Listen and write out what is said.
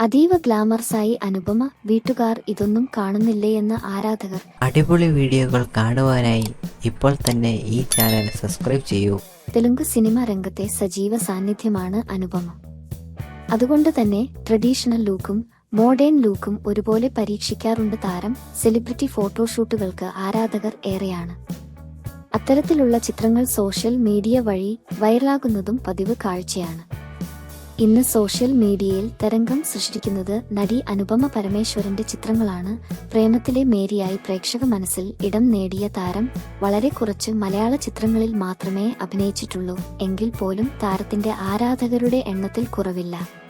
അതീവ ഗ്ലാമറസായി അനുപമ. വീട്ടുകാർ ഇതൊന്നും കാണുന്നില്ലേയെന്ന് ആരാധകർ. അടിപൊളി വീഡിയോകൾ കാണുവാനായി ഇപ്പോൾ തന്നെ ഈ ചാനൽ സബ്സ്ക്രൈബ് ചെയ്യൂ. തെലുങ്ക് സിനിമ രംഗത്തെ സജീവ സാന്നിധ്യമാണ് അനുപമ. അതുകൊണ്ട് തന്നെ ട്രഡീഷണൽ ലുക്കും മോഡേൺ ലുക്കും ഒരുപോലെ പരീക്ഷിക്കാറുണ്ട് താരം. സെലിബ്രിറ്റി ഫോട്ടോഷൂട്ടുകൾക്ക് ആരാധകർ ഏറെയാണ്. അത്തരത്തിലുള്ള ചിത്രങ്ങൾ സോഷ്യൽ മീഡിയ വഴി വൈറലാകുന്നതും പതിവ് കാഴ്ചയാണ്. ഇന്ന് സോഷ്യൽ മീഡിയയിൽ തരംഗം സൃഷ്ടിക്കുന്നത് നടി അനുപമ പരമേശ്വരന്റെ ചിത്രങ്ങളാണ്. പ്രേമത്തിലെ മേരിയായി പ്രേക്ഷക മനസ്സിൽ ഇടം നേടിയ താരം വളരെ കുറച്ച് മലയാള ചിത്രങ്ങളിൽ മാത്രമേ അഭിനയിച്ചിട്ടുള്ളൂ. എങ്കിൽ പോലും താരത്തിന്റെ ആരാധകരുടെ എണ്ണത്തിൽ കുറവില്ല.